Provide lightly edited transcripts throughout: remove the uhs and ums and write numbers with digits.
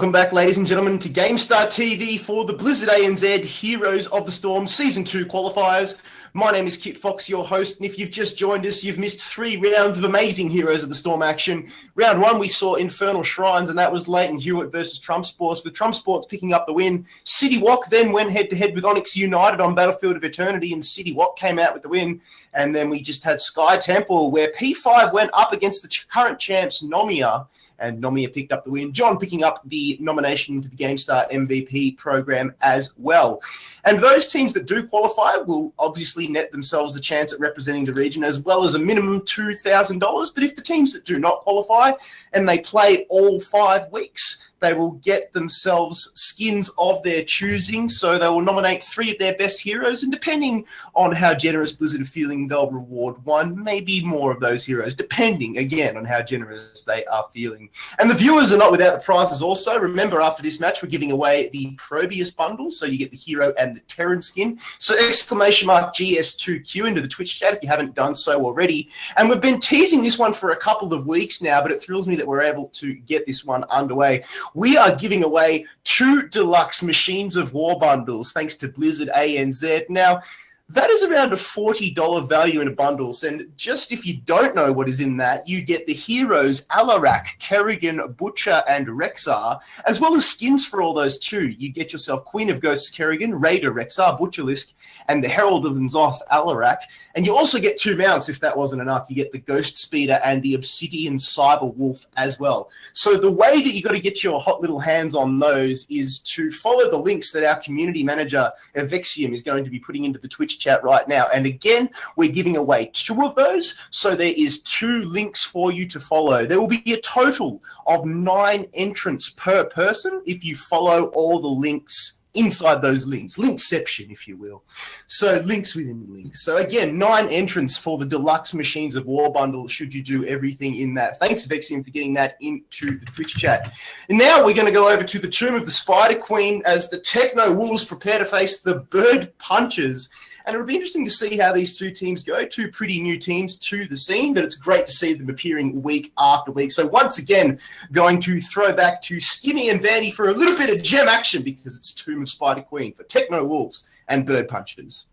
Welcome back, ladies and gentlemen, to GameStar TV for the Blizzard ANZ Heroes of the Storm Season 2 qualifiers. My name is Kit Fox, your host, and if you've just joined us, you've missed 3 rounds of amazing Heroes of the Storm action. Round 1, we saw Infernal Shrines, and that was Leighton Hewitt versus Trump Sports, with Trump Sports picking up the win. City Walk then went head-to-head with Onyx United on Battlefield of Eternity, and City Walk came out with the win. And then we just had Sky Temple, where P5 went up against the current champs, Nomiya, and Nomiya picked up the win. John picking up the nomination to the GameStar MVP program as well. And those teams that do qualify will obviously net themselves the chance at representing the region, as well as a minimum $2,000. But if the teams that do not qualify and they play all 5 weeks, they will get themselves skins of their choosing. So they will nominate 3 of their best heroes, and depending on how generous Blizzard are feeling, they'll reward 1, maybe more of those heroes, depending, again, on how generous they are feeling. And the viewers are not without the prizes also. Remember, after this match, we're giving away the Probius bundle, so you get the hero and the Terran skin. So exclamation mark GS2Q into the Twitch chat if you haven't done so already. And we've been teasing this one for a couple of weeks now, but it thrills me that we're able to get this one underway. We are giving away 2 deluxe Machines of War bundles, thanks to Blizzard ANZ. Now, that is around a $40 value in a bundles, and just if you don't know what is in that, you get the heroes Alarak, Kerrigan, Butcher, and Rexar, as well as skins for all those too. You get yourself Queen of Ghosts Kerrigan, Raider Rexar, Butcherlisk, and the Herald of Nzoth Alarak, and you also get 2 mounts if that wasn't enough. You get the Ghost Speeder and the Obsidian Cyber Wolf as well. So the way that you got to get your hot little hands on those is to follow the links that our community manager, Evexium, is going to be putting into the Twitch chat right now. And again, we're giving away 2 of those, so there is 2 links for you to follow. There will be a total of 9 entrants per person if you follow all the links inside those links. Linkception, if you will. So links within links. So again, 9 entrants for the deluxe Machines of War bundle should you do everything in that. Thanks, Vexium, for getting that into the Twitch chat. And now we're going to go over to the Tomb of the Spider Queen as the Techno Wolves prepare to face the Bird Punchers. And it'll be interesting to see how these 2 teams go. 2 pretty new teams to the scene, but it's great to see them appearing week after week. So once again, going to throw back to Skinny and Vandy for a little bit of gem action, because it's Tomb of Spider Queen for Techno Wolves and Bird Punchers.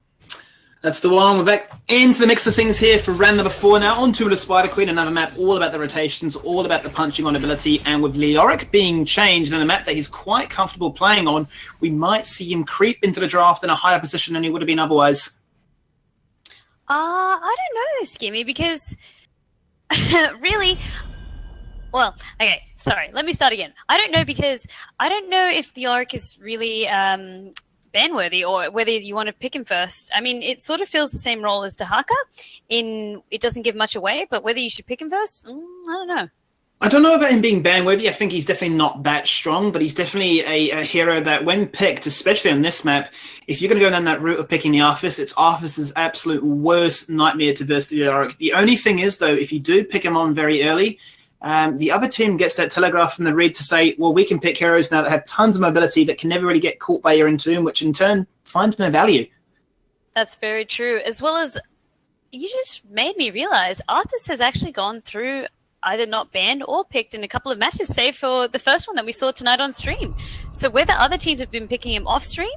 That's the one. We're back into the mix of things here for round number 4 now. On to the Spider Queen, another map all about the rotations, all about the punching on ability, and with Leoric being changed in a map that he's quite comfortable playing on, we might see him creep into the draft in a higher position than he would have been otherwise. I don't know, Skimmy, because really... Well, okay, sorry, let me start again. I don't know, because I don't know if Leoric is really... ban-worthy, or whether you want to pick him first. I mean, it sort of fills the same role as Dahaka in it doesn't give much away, but whether you should pick him first, I don't know. I don't know about him being ban-worthy. I think he's definitely not that strong, but he's definitely a hero that when picked, especially on this map, if you're going to go down that route of picking the Arthas, it's Arthas' absolute worst nightmare to verse the Leoric. The only thing is, though, if you do pick him on very early, the other team gets that telegraph from the read to say, well, we can pick heroes now that have tons of mobility that can never really get caught by your Entomb, which in turn finds no value. That's very true. As well as, you just made me realize, Arthas has actually gone through either not banned or picked in a couple of matches, save for the first one that we saw tonight on stream. So whether other teams have been picking him off stream,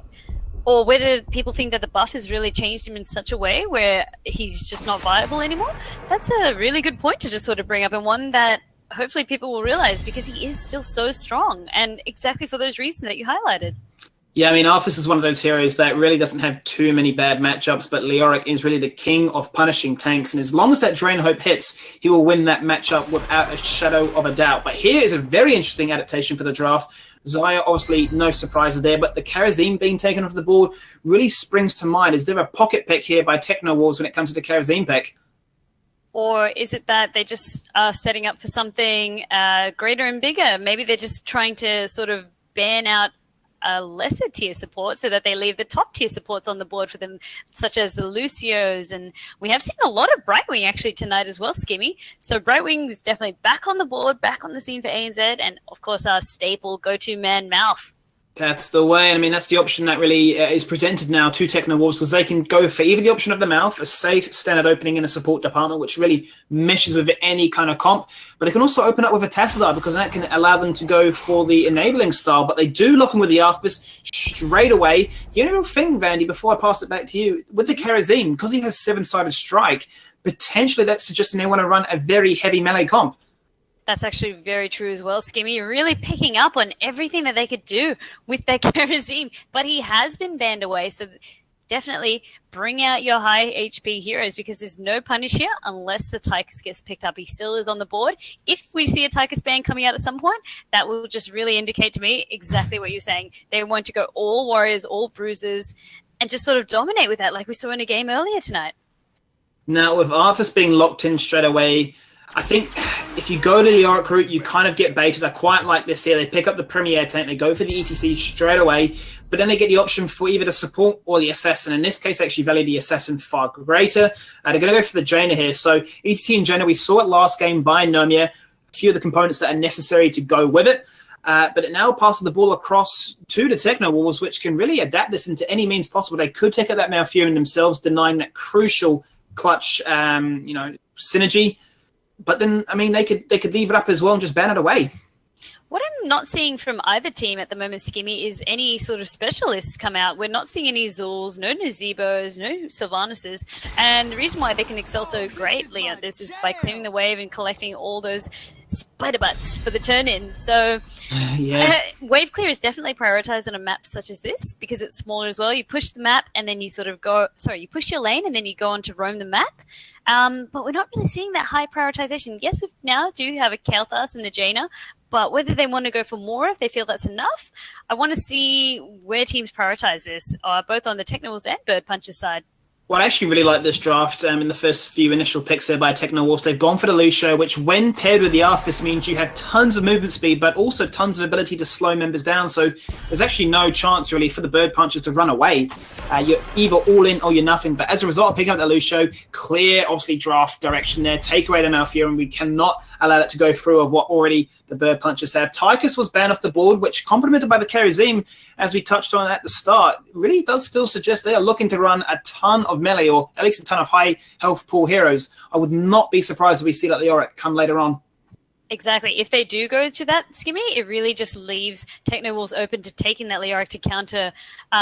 or whether people think that the buff has really changed him in such a way where he's just not viable anymore, that's a really good point to just sort of bring up, and one that hopefully people will realize, because he is still so strong, and exactly for those reasons that you highlighted. Yeah, I mean, Arthas is one of those heroes that really doesn't have too many bad matchups, but Leoric is really the king of punishing tanks, and as long as that Drain Hope hits, he will win that matchup without a shadow of a doubt. But here is a very interesting adaptation for the draft. Zaya, obviously, no surprises there, but the Karazim being taken off the board really springs to mind. Is there a pocket pick here by Techno Wolves when it comes to the Karazim pick? Or is it that they just are setting up for something greater and bigger? Maybe they're just trying to sort of ban out a lesser tier support so that they leave the top tier supports on the board for them, such as the Lucios. And we have seen a lot of Brightwing actually tonight as well, Skimmy. So Brightwing is definitely back on the board, back on the scene for ANZ, and of course our staple go-to man, Mouth. That's the way. I mean, that's the option that really is presented now to Techno Wolves, because they can go for either the option of the mouth, a safe standard opening in a support department, which really meshes with any kind of comp. But they can also open up with a Tassadar, because that can allow them to go for the enabling style. But they do lock in with the Arthas straight away. The only real thing, Vandy, before I pass it back to you, with the Karazim, because he has 7-sided strike, potentially that's suggesting they want to run a very heavy melee comp. That's actually very true as well, Skimmy. You're really picking up on everything that they could do with their Karazim, but he has been banned away, so definitely bring out your high HP heroes, because there's no punish here unless the Tychus gets picked up. He still is on the board. If we see a Tychus ban coming out at some point, that will just really indicate to me exactly what you're saying. They want to go all warriors, all bruisers, and just sort of dominate with that, like we saw in a game earlier tonight. Now, with Arthas being locked in straight away, I think if you go to the Yorick route, you kind of get baited. I quite like this here. They pick up the Premier tank, they go for the ETC straight away, but then they get the option for either the support or the assassin. In this case, actually value the assassin far greater. They're going to go for the Jaina here. So ETC and Jaina, we saw it last game by Nomia, a few of the components that are necessary to go with it. But it now passes the ball across to the Techno Wolves, which can really adapt this into any means possible. They could take out that Malfurion themselves, denying that crucial clutch synergy. But then, I mean, they could leave it up as well and just ban it away. What I'm not seeing from either team at the moment, Skimmy, is any sort of specialists come out. We're not seeing any Zuls, no Nazebos, no Sylvanuses. And the reason why they can excel so greatly at this is by clearing the wave and collecting all those spider butts for the turn-in. So wave clear is definitely prioritized on a map such as this because it's smaller as well. You push the map and then you sort of you push your lane and then you go on to roam the map. But we're not really seeing that high prioritization. Yes, we now do have a Kael'thas and the Jaina, but whether they want to go for more, if they feel that's enough, I want to see where teams prioritize this, both on the Technos and Bird Punchers side. Well, I actually really like this draft in the first few initial picks there by Techno Wolves. They've gone for the Lucio, which when paired with the Arthas means you have tons of movement speed, but also tons of ability to slow members down. So there's actually no chance really for the Bird Punchers to run away. You're either all in or you're nothing. But as a result of picking up the Lucio, clear, obviously, draft direction there. Take away the Malfurion, and we cannot allow that to go through of what already the Bird Punchers have. Tychus was banned off the board, which, complemented by the Karazim, as we touched on at the start, really does still suggest they are looking to run a ton of melee, or at least a ton of high health pool heroes. I would not be surprised if we see that Leoric come later on. Exactly. If they do go to that, Skimmy, it really just leaves Techno Wolves open to taking that Leoric to counter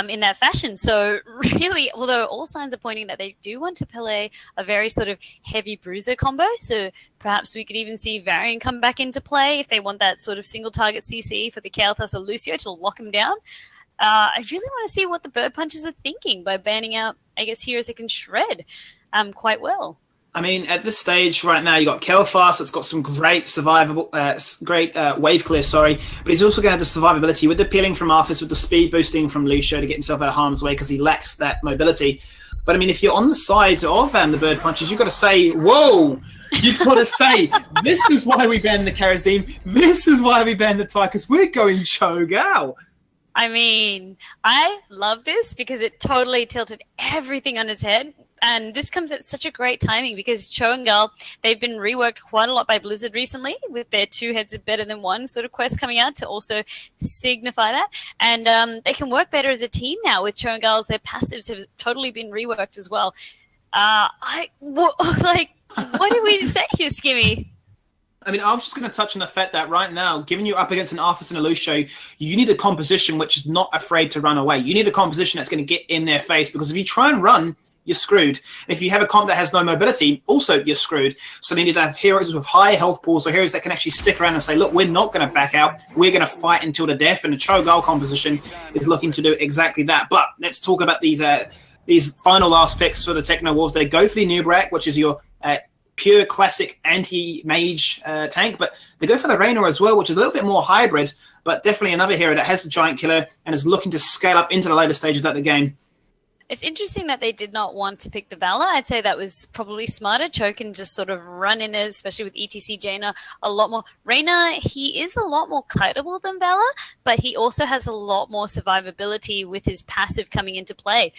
in that fashion. So really, although all signs are pointing that they do want to play a very sort of heavy bruiser combo, so perhaps we could even see Varian come back into play if they want that sort of single target CC for the Kael'thas or Lucio to lock him down. I really want to see what the Bird Punchers are thinking by banning out, I guess, heroes that can shred quite well. I mean, at this stage right now, you got Kael'thas. It's got some great wave clear, but he's also going to have the survivability with the peeling from Arthas, with the speed boosting from Lucio to get himself out of harm's way because he lacks that mobility. But I mean, if you're on the side of the Bird Punchers, you've got to say, whoa! You've got to say, this is why we banned the Karazim. This is why we banned the Tychus. We're going Cho'Gao. I mean, I love this because it totally tilted everything on its head. And this comes at such a great timing because Cho and Gal, they've been reworked quite a lot by Blizzard recently with their 2 heads are better than one sort of quest coming out to also signify that. And they can work better as a team now with Cho and Gal's. Their passives have totally been reworked as well. What did we say here, Skimmy? I mean, I was just going to touch on the fact that right now, given you up against an Arthas and a Lucio, you need a composition which is not afraid to run away. You need a composition that's going to get in their face, because if you try and run, you're screwed. And if you have a comp that has no mobility, also you're screwed. So they need to have heroes with high health pools, or heroes that can actually stick around and say, look, we're not going to back out. We're going to fight until the death. And the Cho'Gao composition is looking to do exactly that. But let's talk about these final last picks for the Techno Wolves. They go for the Nubrak, which is your pure classic anti-mage tank, but they go for the Raynor as well, which is a little bit more hybrid, but definitely another hero that has the Giant Killer and is looking to scale up into the later stages of the game. It's interesting that they did not want to pick the Valor. I'd say that was probably smarter. Cho can just sort of run in it, especially with ETC Jaina, a lot more. Raynor, he is a lot more kiteable than Valor, but he also has a lot more survivability with his passive coming into play.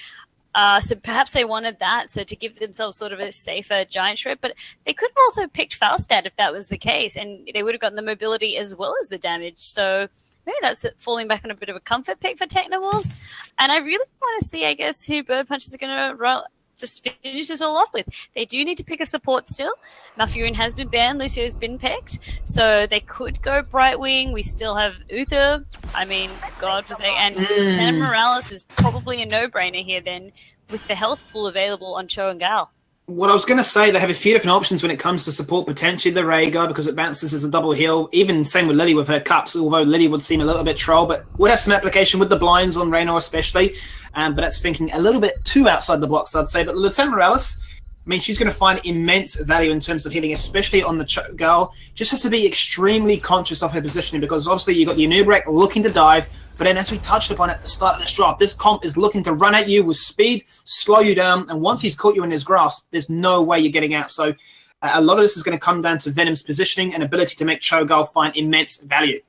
So perhaps they wanted that, so to give themselves sort of a safer Giant Shred. But they could have also picked Falstad if that was the case, and they would have gotten the mobility as well as the damage. So maybe that's falling back on a bit of a comfort pick for Techno Wolves. And I really want to see, I guess, who Bird Punches are going to just finish this all off with. They do need to pick a support still. Malfurion has been banned, Lucio's been picked, so they could go Brightwing. We still have Uther. I mean, God forsake. And Lieutenant Morales is probably a no-brainer here then, with the health pool available on Cho and Gal. What I was going to say, they have a few different options when it comes to support, potentially the Rhaegar, because it bounces as a double heal. Even same with Lily with her cups, although Lily would seem a little bit troll, but would have some application with the blinds on Raynor especially. But that's thinking a little bit too outside the box, I'd say. But Lieutenant Morales, I mean, she's going to find immense value in terms of healing, especially on the girl. Just has to be extremely conscious of her positioning, because obviously you've got the Anubarak looking to dive, but then as we touched upon at the start of this drop, this comp is looking to run at you with speed, slow you down, and once he's caught you in his grasp, there's no way you're getting out. So a lot of this is going to come down to Venom's positioning and ability to make Cho'Gall find immense value.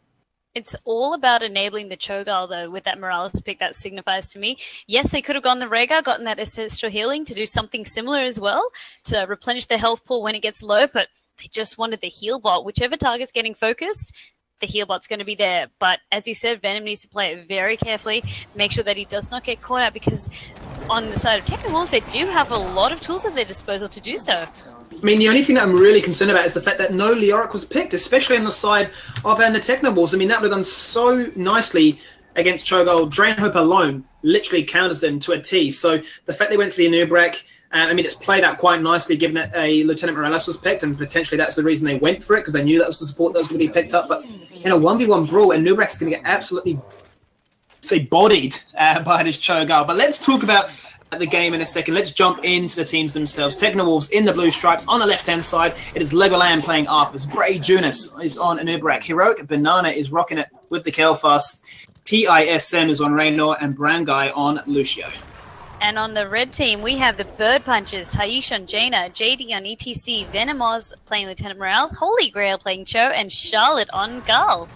It's all about enabling the Cho'Gall, though, with that Morales pick. That signifies to me. Yes, they could have gone the Rhaegar, gotten that ancestral healing to do something similar as well, to replenish the health pool when it gets low, but they just wanted the heal bot. Whichever target's getting focused, the heal bot's going to be there. But as you said, Venom needs to play it very carefully, make sure that he does not get caught out, because on the side of Techno Wolves, they do have a lot of tools at their disposal to do so. I mean, the only thing that I'm really concerned about is the fact that no Leoric was picked, especially on the side of the Techno Wolves. I mean, that would have done so nicely against Cho'Gall. Drain Hope alone literally counters them to a T. So the fact they went for the Anubarak, I mean, it's played out quite nicely given that a Lieutenant Morales was picked, and potentially that's the reason they went for it, because they knew that was the support that was going to be picked up. But in a 1v1 brawl, Anubarak's going to get absolutely, bodied by this Cho'Gall. But let's talk about the game in a second. Let's jump into the teams themselves. Techno Wolves in the blue stripes. On the left-hand side, it is Legoland playing Arthas. Bray Junis is on Anubarak. Heroic Banana is rocking it with the Kel'Thas. TISM is on Raynor, and Brangai on Lucio. And on the red team, we have the Bird Punchers, Taish on Jaina, JD on ETC, Venomoz playing Lieutenant Morales, Holy Grail playing Cho, and Charlotte on Gull.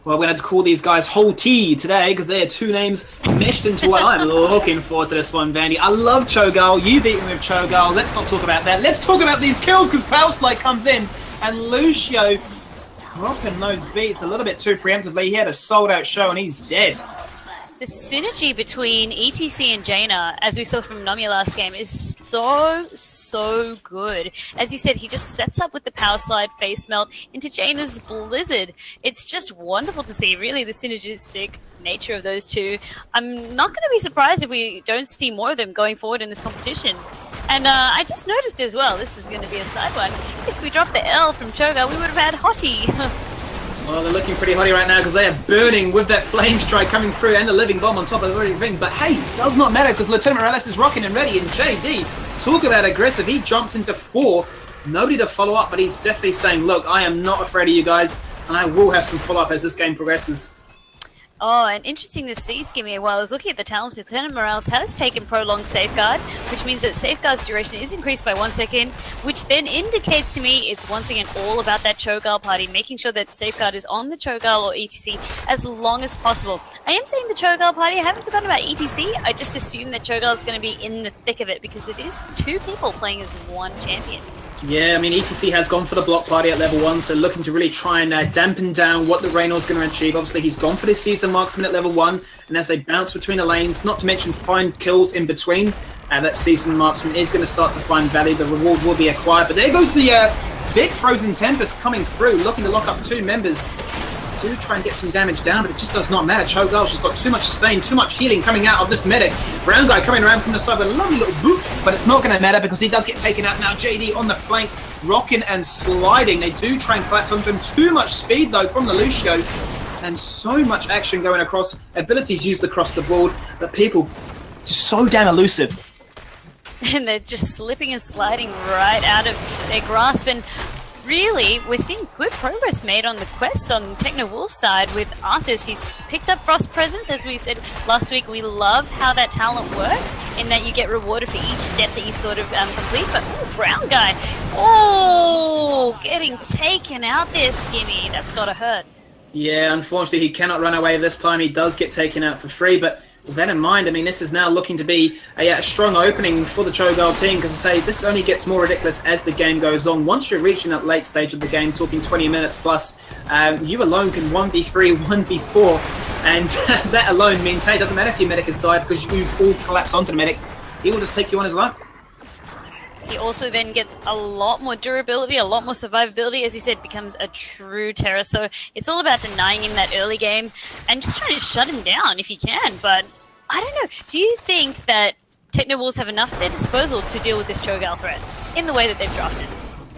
Well, we're going to have to call these guys Whole T today, because they're two names meshed into one. I'm looking forward to this one, Vandy. I love Cho'Gall. You beat me with Cho'Gall. Let's not talk about that. Let's talk about these kills, because Powerslide comes in, and Lucio dropping those beats a little bit too preemptively. He had a sold-out show, and he's dead. The synergy between ETC and Jaina, as we saw from Nomia last game, is so good. As you said, he just sets up with the power slide face melt into Jaina's Blizzard. It's just wonderful to see, really, the synergistic nature of those two. I'm not going to be surprised if we don't see more of them going forward in this competition. And I just noticed as well, this is going to be a side one, if we dropped the L from Cho'Gall, we would have had Hottie. Well, they're looking pretty hotty right now because they are burning with that flame strike coming through and the living bomb on top of everything. But hey, does not matter because Lieutenant Morales is rocking and ready. And JD, talk about aggressive. He jumps into 4. Nobody to follow up, but he's definitely saying, look, I am not afraid of you guys, and I will have some follow-up as this game progresses. Oh, and interesting to see, Skimmy, while I was looking at the talents, Lieutenant Morales has taken prolonged safeguard, which means that safeguard's duration is increased by 1 second, which then indicates to me it's once again all about that Cho'Gall party, making sure that safeguard is on the Cho'Gall or ETC as long as possible. I am saying the Cho'Gall party, I haven't forgotten about ETC, I just assume that Cho'Gall is going to be in the thick of it because it is 2 people playing as 1 champion. Yeah, I mean, ETC has gone for the block party at level 1, so looking to really try and dampen down what the Raynor's going to achieve. Obviously, he's gone for this season marksman at level 1, and as they bounce between the lanes, not to mention find kills in between, that season marksman is going to start to find value. The reward will be acquired, but there goes the big Frozen Tempest coming through, looking to lock up 2 members. Do try and get some damage down, but it just does not matter. Cho'Gall's just got too much sustain, too much healing coming out of this medic. Brown guy coming around from the side with a lovely little boot, but it's not going to matter because he does get taken out now. JD on the flank, rocking and sliding. They do try and collapse onto him. Too much speed though from the Lucio, and so much action going across. Abilities used across the board, but people just so damn elusive. And they're just slipping and sliding right out of their grasp. And really, we're seeing good progress made on the quests on Techno Wolf's side with Arthas. He's picked up Frost Presence, as we said last week. We love how that talent works in that you get rewarded for each step that you sort of complete. But Brown guy, getting taken out there, Skimmy. That's got to hurt. Yeah, unfortunately, he cannot run away this time. He does get taken out for free, but With that in mind, I mean, this is now looking to be a strong opening for the Cho'Gall team, because I say this only gets more ridiculous as the game goes on. Once you're reaching that late stage of the game, talking 20 minutes plus, you alone can 1v3, 1v4, and that alone means, hey, it doesn't matter if your medic has died because you've all collapsed onto the medic. He will just take you on his life. He also then gets a lot more durability, a lot more survivability. As you said, becomes a true terror. So it's all about denying him that early game and just trying to shut him down if you can. But I don't know. Do you think that Techno Wolves have enough at their disposal to deal with this Cho'Gall threat in the way that they've drafted?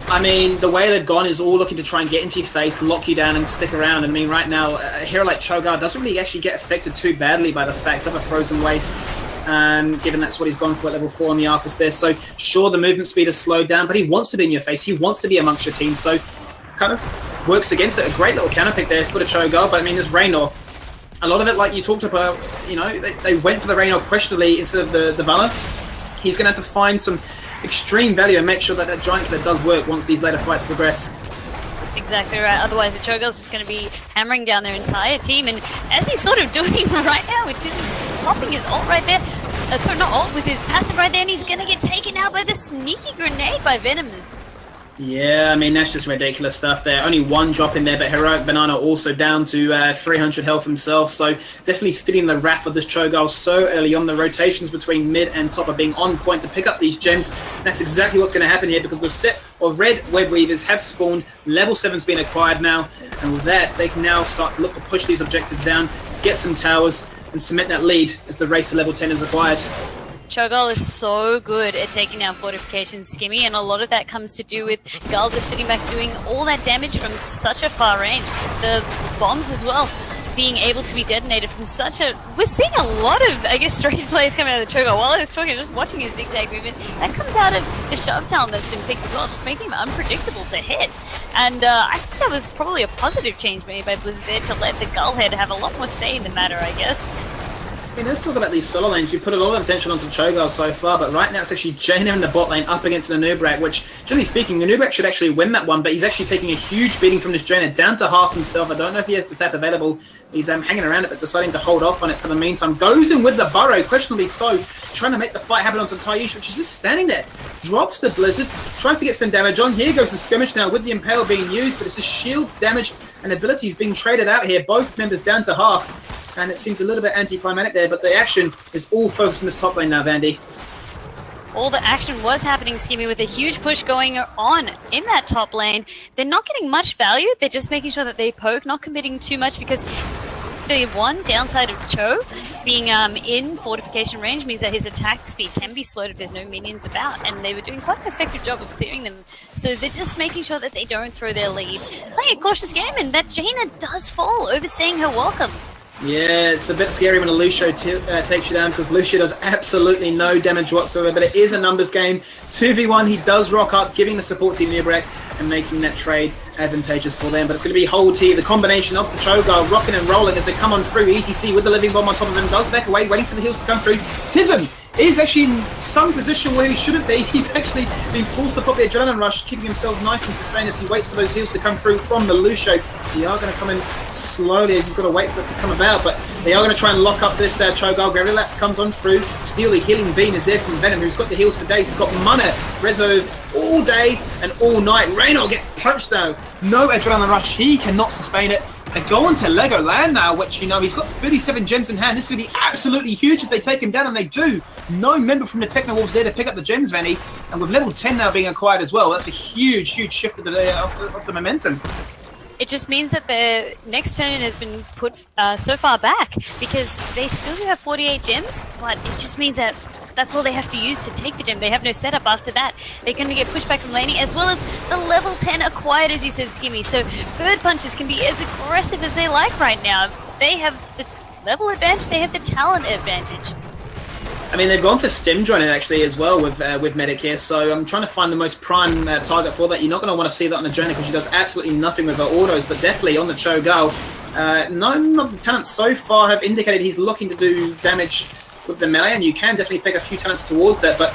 I mean, the way they've gone is all looking to try and get into your face, lock you down and stick around. And I mean, right now, a hero like Cho'Gall doesn't really actually get affected too badly by the fact of a Frozen Waste. Given that's what he's gone for at level 4 on the Arthas there. So sure, the movement speed is slowed down, but he wants to be in your face. He wants to be amongst your team. So kind of works against it. A great little counter pick there for the Cho'Gall. But I mean, there's Raynor. A lot of it, like you talked about, you know, they went for the Raynor questionably instead of the Valor. He's going to have to find some extreme value and make sure that that Giant Killer does work once these later fights progress. Exactly right. Otherwise, the Cho'Gall's just going to be hammering down their entire team. And as he's sort of doing right now, with his popping his ult right there. Sorry, not ult, with his passive right there, and he's going to get taken out by the sneaky grenade by Venom. Yeah, I mean, that's just ridiculous stuff there. Only one drop in there, but Heroic Banana also down to 300 health himself. So definitely fitting the wrath of this Cho'Gall so early on. The rotations between mid and top are being on point to pick up these gems. That's exactly what's going to happen here, because the set of red Web Weavers have spawned. Level 7's been acquired now. And with that, they can now start to look to push these objectives down, get some towers, and cement that lead as the race to level 10 is acquired. Cho'Gall is so good at taking down fortifications, Skimmy, and a lot of that comes to do with Gull just sitting back doing all that damage from such a far range. The bombs as well being able to be detonated from such a... We're seeing a lot of, I guess, straight plays coming out of the Cho'Gall. While I was talking, just watching his zigzag movement, that comes out of the shove talent that's been picked as well, just making him unpredictable to hit. And I think that was probably a positive change made by Blizzard there to let the Gull head have a lot more say in the matter, I guess. I mean, let's talk about these solo lanes. We've put a lot of attention onto Cho'Gall so far, but right now it's actually Jaina in the bot lane up against the Nubrak, which, generally speaking, the Nubrak should actually win that one, but he's actually taking a huge beating from this Jaina, down to half himself. I don't know if he has the tap available. He's hanging around it, but deciding to hold off on it for the meantime. Goes in with the burrow, questionably so, trying to make the fight happen onto Taish, which is just standing there. Drops the Blizzard, tries to get some damage on. Here goes the skirmish now with the Impale being used, but it's just shields, damage, and abilities being traded out here. Both members down to half. And it seems a little bit anticlimactic there, but the action is all focused on this top lane now, Vandy. All the action was happening, Skimmy, with a huge push going on in that top lane. They're not getting much value. They're just making sure that they poke, not committing too much, because the one downside of Cho being in fortification range means that his attack speed can be slowed if there's no minions about, and they were doing quite an effective job of clearing them. So they're just making sure that they don't throw their lead. Playing a cautious game, and that Jaina does fall, overstaying her welcome. Yeah, it's a bit scary when a Lucio takes you down, because Lucio does absolutely no damage whatsoever, but it is a numbers game. 2v1, he does rock up, giving the support team Nubrak and making that trade advantageous for them. But it's going to be Hold here, the combination of the Cho'Gall rocking and rolling as they come on through. ETC with the living bomb on top of him, does back away, waiting for the heals to come through. Tism is actually in some position where he shouldn't be. He's actually been forced to put the adrenaline rush, keeping himself nice and sustained as he waits for those heals to come through from the Lucio. They are going to come in slowly as he's got to wait for it to come about, but they are going to try and lock up this Cho'Gall. Gravity Lapse comes on through. Steal the healing beam is there from Venom, who's got the heals for days. He's got mana reserved all day and all night. Raynor gets punched though. No adrenaline rush. He cannot sustain it. They're going to Legoland now, which, you know, he's got 37 gems in hand. This is going to be absolutely huge if they take him down, and they do. No member from the Techno Wolves there to pick up the gems, Vanny. And with level 10 now being acquired as well, that's a huge, huge shift of the momentum. It just means that the next turn has been put so far back, because they still do have 48 gems, but it just means that that's all they have to use to take the gem. They have no setup after that. They're going to get pushed back from laning, as well as the level 10 acquired, as you said, Skimmy. So bird punches can be as aggressive as they like right now. They have the level advantage, they have the talent advantage. I mean, they've gone for stem joining actually as well with Medic here, so I'm trying to find the most prime target for that. You're not going to want to see that on the Jaina, because she does absolutely nothing with her autos, but definitely on the Cho'Gall. None of the talents so far have indicated he's looking to do damage with the melee, and you can definitely pick a few talents towards that, but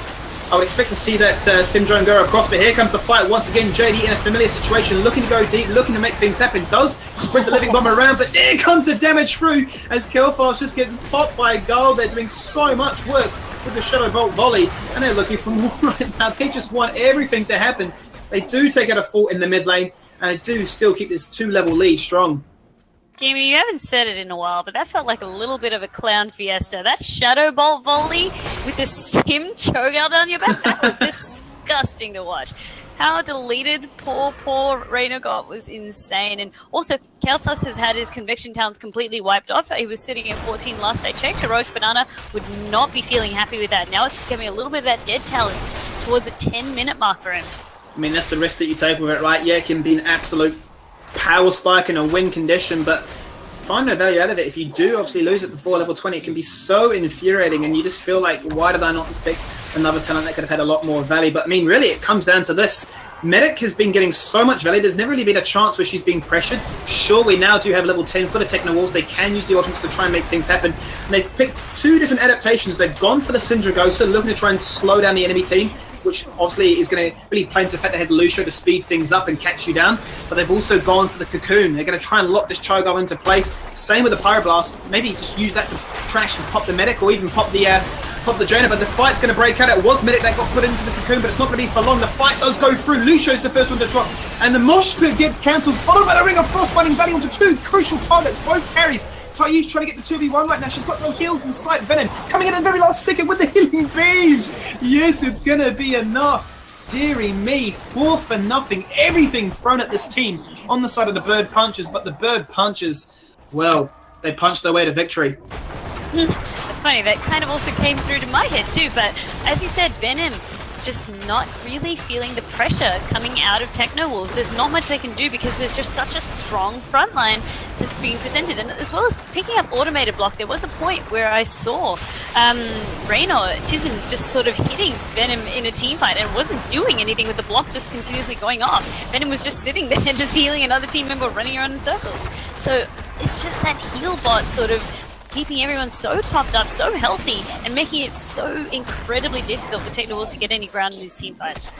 I would expect to see that Stim Drone go across, but here comes the fight once again. JD in a familiar situation, looking to go deep, looking to make things happen. Does sprint the living bomb around, but there comes the damage through as Killfast just gets popped by Gull. They're doing so much work with the Shadow Bolt volley, and they're looking for more right now. They just want everything to happen. They do take out a fort in the mid lane, and they do still keep this 2-level lead strong. Gamey, you haven't said it in a while, but that felt like a little bit of a clown fiesta. That Shadow Bolt volley with the Stim chokeout down your back, that was disgusting to watch. How deleted poor Reyna got was insane. And also, Kelthus has had his Conviction Towns completely wiped off. He was sitting at 14 last I checked. Heroic Banana would not be feeling happy with that. Now it's becoming a little bit of that dead talent towards a 10-minute mark for him. I mean, that's the risk that you take with it, right? Yeah, it can be an absolute power spike in a win condition, but find no value out of it. If you do obviously lose it before level 20, it can be so infuriating, and you just feel like, why did I not just pick another talent that could have had a lot more value? But I mean, really, it comes down to this. Medic has been getting so much value. There's never really been a chance where she's being pressured. Sure, we now do have level 10 for the Techno Walls. They can use the ultimates to try and make things happen. And they've picked 2 different adaptations. They've gone for the Syndragosa, looking to try and slow down the enemy team, which obviously is going to really play into the fact they had Lucio to speed things up and catch you down. But they've also gone for the Cocoon. They're going to try and lock this Cho'Gall into place. Same with the Pyroblast. Maybe just use that to trash and pop the Medic, or even pop the Jaina. But the fight's going to break out. It was Medic that got put into the Cocoon, but it's not going to be for long. The fight does go through. Lucio's the first one to drop, and the Mosh Pit gets cancelled, followed by the Ring of Frost, finding value onto 2 crucial targets, both carries. Taiyi's trying to get the 2v1 right now. She's got no heals in sight. Venom coming in at the very last second with the healing beam. Yes, it's going to be enough. Deary me, 4-0. Everything thrown at this team on the side of the Bird Punchers, but the Bird Punchers, well, they punched their way to victory. It's funny, that kind of also came through to my head too, but as you said, Venom just not really feeling the pressure coming out of Techno Wolves. There's not much they can do because there's just such a strong front line that's being presented, and as well as picking up automated block, there was a point where I saw Reyna Tizen just sort of hitting Venom in a team fight and wasn't doing anything with the block just continuously going off. Venom was just sitting there just healing another team member running around in circles. So it's just that heal bot sort of keeping everyone so topped up, so healthy, and making it so incredibly difficult for Techno Wolves to get any ground in these team fights.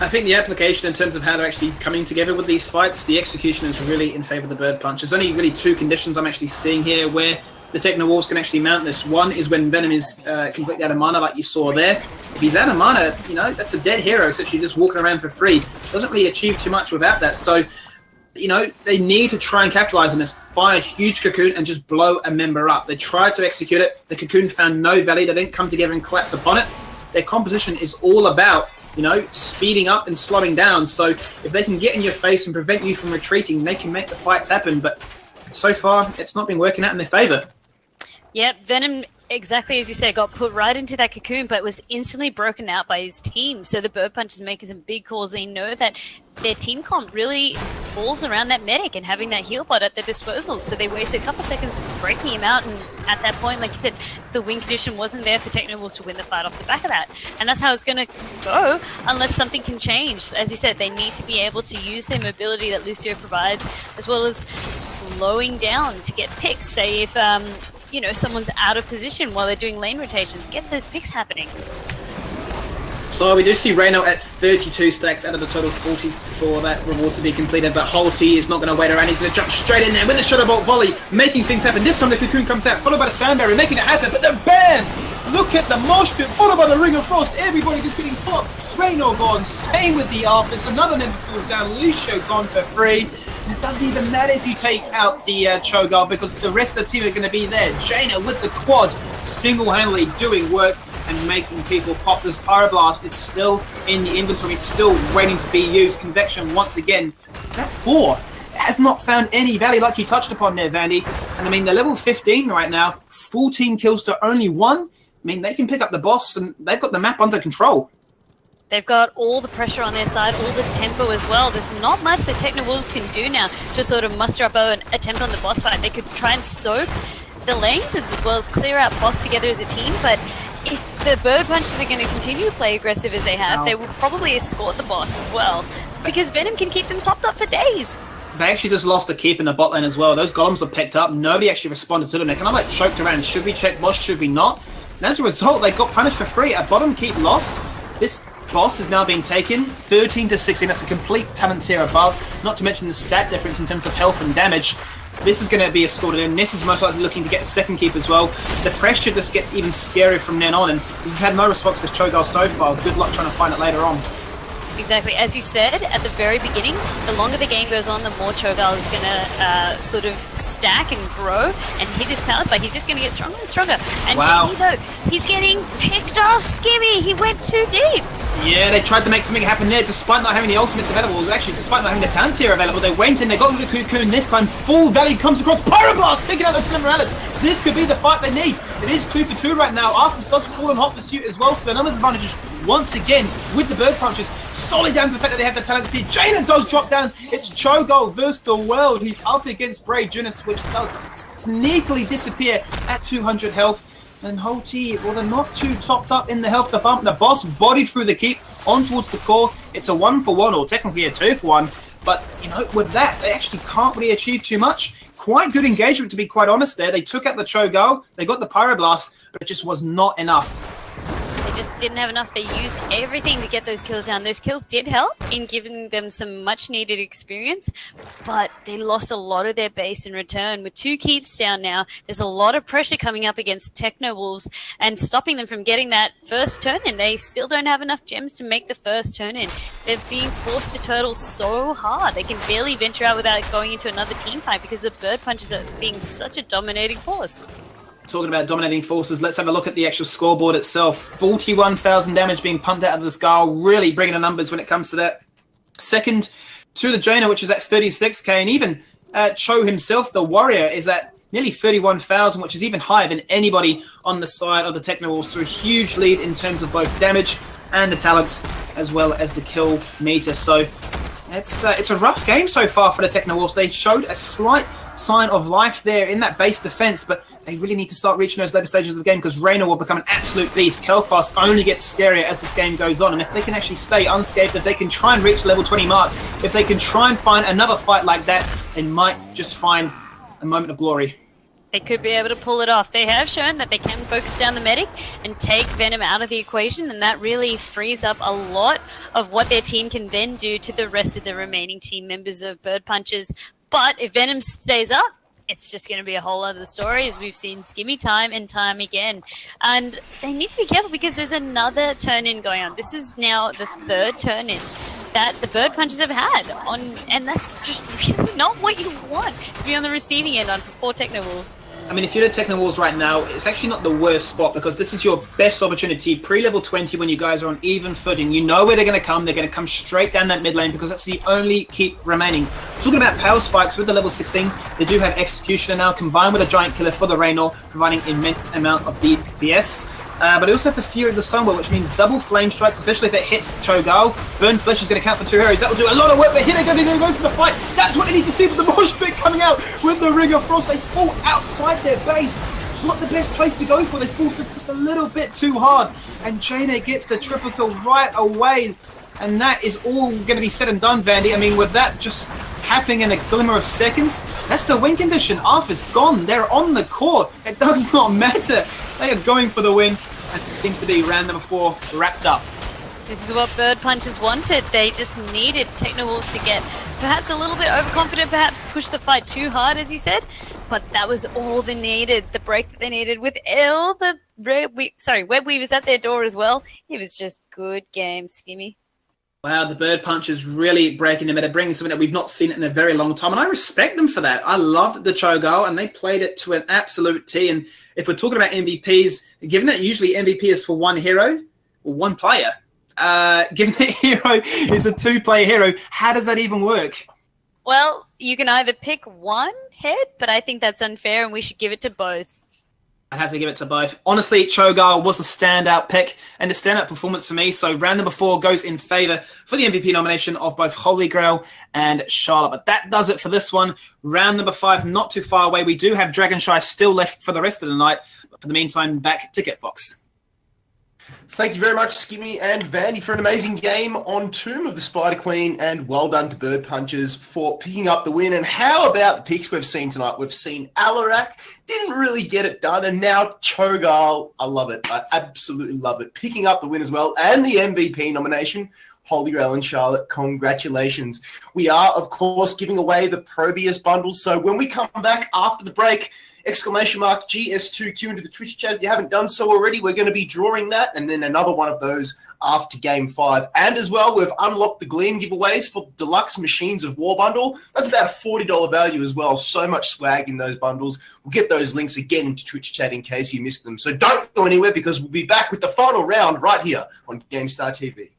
I think the application in terms of how they're actually coming together with these fights, the execution is really in favour of the Bird Punch. There's only really 2 conditions I'm actually seeing here where the Techno Wolves can actually mount this. One is when Venom is completely out of mana, like you saw there. If he's out of mana, you know, that's a dead hero, essentially just walking around for free. Doesn't really achieve too much without that. So, you know, they need to try and capitalize on this, find a huge Cocoon and just blow a member up. They tried to execute it. The Cocoon found no value. They didn't come together and collapse upon it. Their composition is all about, you know, speeding up and slowing down. So if they can get in your face and prevent you from retreating, they can make the fights happen. But so far, it's not been working out in their favor. Yep, Venom, exactly as you said, got put right into that Cocoon, but was instantly broken out by his team. So the Bird Punchers making some big calls. They know that their team comp really falls around that Medic and having that heal bot at their disposal. So they wasted a couple seconds just breaking him out. And at that point, like you said, the win condition wasn't there for Techno Wolves to win the fight off the back of that. And that's how it's going to go unless something can change. As you said, they need to be able to use their mobility that Lucio provides, as well as slowing down to get picks. Say if you know, someone's out of position while they're doing lane rotations. Get those picks happening. So we do see Reyna at 32 stacks out of the total 40 for that reward to be completed, but Holty is not going to wait around. He's going to jump straight in there with the Shadow Bolt volley, making things happen. This time the Cocoon comes out, followed by the Sound Barrier, making it happen, but the ban! Look at the Mosh Pit, followed by the Ring of Frost. Everybody just getting popped. Reyna gone, same with the Arthas. Another member falls down, Lucio gone for free. It doesn't even matter if you take out the Cho'Gall because the rest of the team are going to be there. Jaina with the quad, single-handedly doing work and making people pop. This Pyroblast, it's still in the inventory. It's still waiting to be used. Convection, once again, that 4 has not found any value like you touched upon there, Vandy. And I mean, they're level 15 right now, 14 kills to only 1. I mean, they can pick up the boss and they've got the map under control. They've got all the pressure on their side, all the tempo as well. There's not much that Techno Wolves can do now to sort of muster up an attempt on the boss fight. They could try and soak the lanes as well as clear out boss together as a team, but if the Bird Punchers are going to continue to play aggressive as they have, they will probably escort the boss as well, because Venom can keep them topped up for days. They actually just lost a keep in the bot lane as well. Those golems were picked up. Nobody actually responded to them. They kind of like choked around. Should we check boss? Should we not? And as a result, they got punished for free. A bottom keep lost. This boss is now being taken 13 to 16. That's a complete talent tier above, not to mention the stat difference in terms of health and damage. This is going to be a score to them. This is most likely looking to get a second keep as well. The pressure just gets even scarier from then on, and we've had no response to Cho'Gall so far. Good luck trying to find it later on. Exactly. As you said at the very beginning, the longer the game goes on, the more Cho'Gall is going to sort of stack and grow and hit his power spike. He's just going to get stronger and stronger. And wow. Jimmy, though, he's getting picked off. Skimmy, he went too deep. Yeah, they tried to make something happen there despite not having the ultimates available. Actually, despite not having the talent tier available, they went in, they got the Cocoon this time. Full Valley comes across. Pyroblast taking out Lieutenant Morales. This could be the fight they need. It is 2 for 2 right now. Arthas does fall in hot pursuit as well, so the numbers advantages once again with the bird punches. Solid down to the fact that they have the talent tier. Jaina does drop down. It's Cho'Gall versus the world. He's up against Brave Junis, which does sneakily disappear at 200 health. And Holty, well, they're not too topped up in the health to bump. The boss bodied through the keep on towards the core. It's a 1-for-1, or technically a 2-for-1. But, you know, with that, they actually can't really achieve too much. Quite good engagement, to be quite honest there. They took out the Cho'Gall, they got the Pyroblast, but it just was not enough. They just didn't have enough. They used everything to get those kills down. Those kills did help in giving them some much-needed experience, but they lost a lot of their base in return. With 2 keeps down now, there's a lot of pressure coming up against Techno Wolves and stopping them from getting that first turn-in. They still don't have enough gems to make the first turn-in. They're being forced to turtle so hard. They can barely venture out without going into another team fight because the bird punches are being such a dominating force. Talking about dominating forces, let's have a look at the actual scoreboard itself. 41,000 damage being pumped out of the skull, really bringing the numbers when it comes to that. Second to the Jaina, which is at 36k, and even Cho himself, the warrior, is at nearly 31,000, which is even higher than anybody on the side of the Techno Wolves. So a huge lead in terms of both damage and the talents, as well as the kill meter. So it's a rough game so far for the Techno Wolves. They showed a slight sign of life there in that base defense, but they really need to start reaching those later stages of the game because Reina will become an absolute beast. Kelfast only gets scarier as this game goes on, and if they can actually stay unscathed, if they can try and reach the level 20 mark, if they can try and find another fight like that, they might just find a moment of glory. They could be able to pull it off. They have shown that they can focus down the medic and take Venom out of the equation, and that really frees up a lot of what their team can then do to the rest of the remaining team members of Bird Punches. But if Venom stays up, it's just going to be a whole other story, as we've seen Skimmy time and time again. And they need to be careful because there's another turn-in going on. This is now the 3rd turn-in that the Bird Punches have had, and that's just really not what you want to be on the receiving end on for 4 Techno Wolves. I mean, if you're the Techno Wolves right now, it's actually not the worst spot because this is your best opportunity. Pre-level 20, when you guys are on even footing, you know where they're going to come. They're going to come straight down that mid lane because that's the only keep remaining. Talking about power spikes with the level 16, they do have Executioner now combined with a Giant Killer for the Raynor, providing immense amount of DPS. But they also have the Fury of the Sunwell, which means double flame strikes, especially if it hits Cho'Gall. Burn Flesh is going to count for 2 arrows. That will do a lot of work, but here they're going to go for the fight. That's what they need to see with the Mosh Pit coming out with the Ring of Frost. They fall outside their base. Not the best place to go for. They fall just a little bit too hard. And Jaina gets the triple kill right away. And that is all going to be said and done, Vandy. I mean, with that just happening in a glimmer of seconds, that's the win condition. Arthur's gone. They're on the court. It does not matter. They are going for the win. And it seems to be round number 4 wrapped up. This is what Bird Punches wanted. They just needed Techno Wolves to get perhaps a little bit overconfident, perhaps push the fight too hard, as you said. But that was all they needed. The break that they needed with all the Web Weavers at their door as well. It was just good game, Skimmy. Wow, the Bird Punchers really breaking the meta, bringing something that we've not seen in a very long time, and I respect them for that. I loved the Cho'Gall, and they played it to an absolute T, and if we're talking about MVPs, given that usually MVP is for one hero, or one player, given that hero is a 2-player hero, how does that even work? Well, you can either pick one head, but I think that's unfair, and we should give it to both. I'd have to give it to both. Honestly, Cho'Gall was a standout pick and a standout performance for me. So round number 4 goes in favour for the MVP nomination of both Holy Grail and Charlotte. But that does it for this one. Round number 5, not too far away. We do have Dragonshy still left for the rest of the night. But for the meantime, back to KitFox. Thank you very much, Skimmy and Vandy, for an amazing game on Tomb of the Spider Queen, and well done to Bird Punchers for picking up the win. And how about the picks we've seen tonight? We've seen Alarak, didn't really get it done, and now Cho'Gall, I love it. I absolutely love it. Picking up the win as well, and the MVP nomination. Holy Grail and Charlotte, congratulations. We are, of course, giving away the Probius bundles, so when we come back after the break, exclamation mark GS2Q into the Twitch chat. If you haven't done so already, we're going to be drawing that, and then another one of those after Game 5. And as well, we've unlocked the Gleam giveaways for Deluxe Machines of War bundle. That's about a $40 value as well. So much swag in those bundles. We'll get those links again into Twitch chat in case you missed them. So don't go anywhere, because we'll be back with the final round right here on GameStar TV.